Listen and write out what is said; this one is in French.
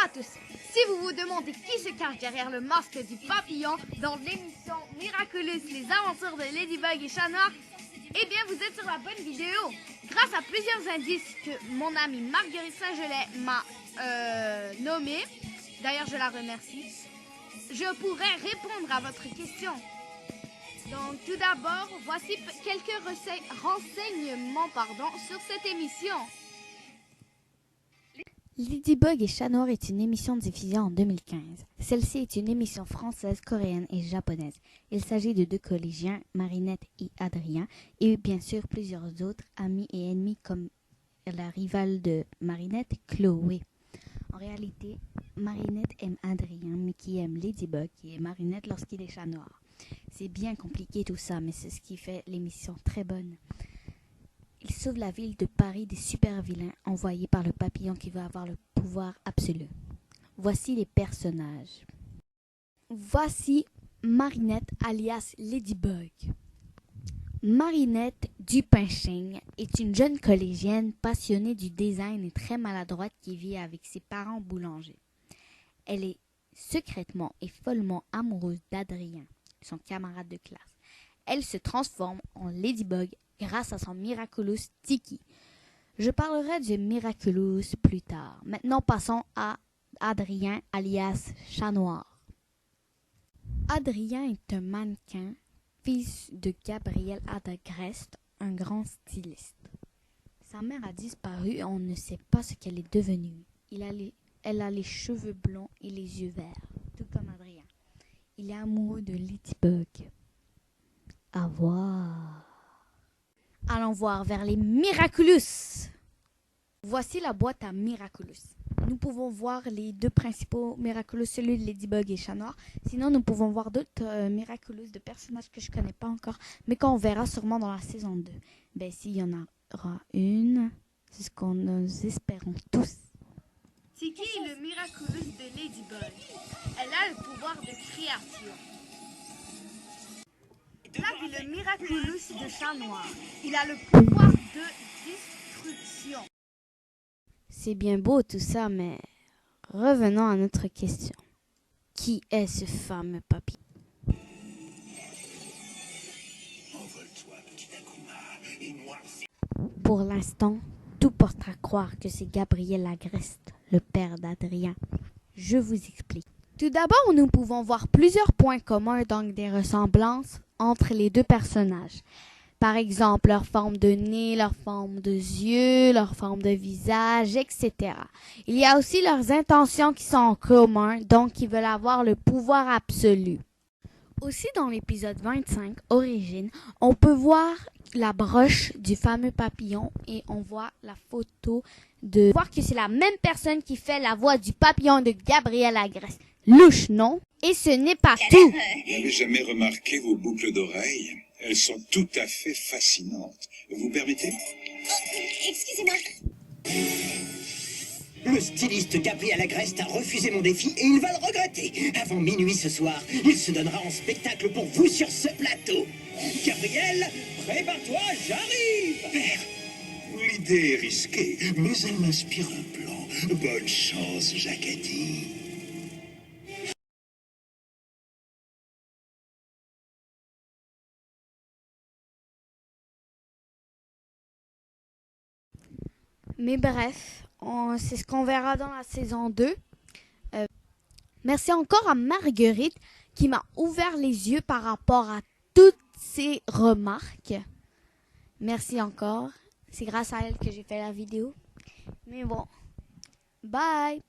à tous. Si vous vous demandez qui se cache derrière le masque du papillon dans l'émission Miraculous, les aventures de Ladybug et Chat Noir, eh bien vous êtes sur la bonne vidéo. Grâce à plusieurs indices que mon amie Marguerite Saint-Gelais m'a nommé, d'ailleurs je la remercie, je pourrais répondre à votre question. Donc tout d'abord, voici quelques renseignements sur cette émission. Ladybug et Chat Noir est une émission diffusée en 2015. Celle-ci est une émission française, coréenne et japonaise. Il s'agit de deux collégiens, Marinette et Adrien, et bien sûr plusieurs autres amis et ennemis comme la rivale de Marinette, Chloé. En réalité, Marinette aime Adrien, mais qui aime Ladybug, qui est Marinette lorsqu'il est Chat Noir. C'est bien compliqué tout ça, mais c'est ce qui fait l'émission très bonne. Il sauve la ville de Paris des super vilains envoyés par le papillon qui veut avoir le pouvoir absolu. Voici les personnages. Voici Marinette alias Ladybug. Marinette Dupinching est une jeune collégienne passionnée du design et très maladroite qui vit avec ses parents boulangers. Elle est secrètement et follement amoureuse d'Adrien, son camarade de classe. Elle se transforme en Ladybug grâce à son Miraculous Tiki. Je parlerai de Miraculous plus tard. Maintenant, passons à Adrien, alias Chat Noir. Adrien est un mannequin, fils de Gabriel Agreste, un grand styliste. Sa mère a disparu et on ne sait pas ce qu'elle est devenue. Elle a les cheveux blonds et les yeux verts, tout comme Adrien. Il est amoureux de Ladybug. À voir. Allons voir vers les Miraculous. Voici la boîte à Miraculous. Nous pouvons voir les deux principaux Miraculous, celui de Ladybug et Chat Noir. Sinon, nous pouvons voir d'autres Miraculous de personnages que je ne connais pas encore, mais qu'on verra sûrement dans la saison 2. Ben, s'il y en aura une, c'est ce qu'on nous espérons tous. Tiki est le Miraculous de Ladybug. Elle a le pouvoir de création. Flag est le Miraculous de Chat Noir. Il a le pouvoir de destruction. C'est bien beau tout ça, mais revenons à notre question. Qui est ce fameux papy? Pour l'instant, tout porte à croire que c'est Gabriel Agreste, le père d'Adrien. Je vous explique. Tout d'abord, nous pouvons voir plusieurs points communs, donc des ressemblances entre les deux personnages. Par exemple, leur forme de nez, leur forme de yeux, leur forme de visage, etc. Il y a aussi leurs intentions qui sont en commun, donc ils veulent avoir le pouvoir absolu. Aussi, dans l'épisode 25, Origine, on peut voir la broche du fameux papillon et on voit la photo de... voir que c'est la même personne qui fait la voix du papillon de Gabriel Agreste. Louche, non? Et ce n'est pas tout. Vous n'avez jamais remarqué vos boucles d'oreilles? Elles sont tout à fait fascinantes. Vous permettez? Excusez-moi. Le styliste Gabriel Agreste a refusé mon défi et il va le regretter. Avant minuit ce soir, il se donnera en spectacle pour vous sur ce plateau. Gabriel, prépare-toi, j'arrive. Père, l'idée est risquée, mais elle m'inspire un plan. Bonne chance, Jacqueline. Mais bref, c'est ce qu'on verra dans la saison 2. Merci encore à Marguerite qui m'a ouvert les yeux par rapport à toutes ces remarques. Merci encore. C'est grâce à elle que j'ai fait la vidéo. Mais bon, bye!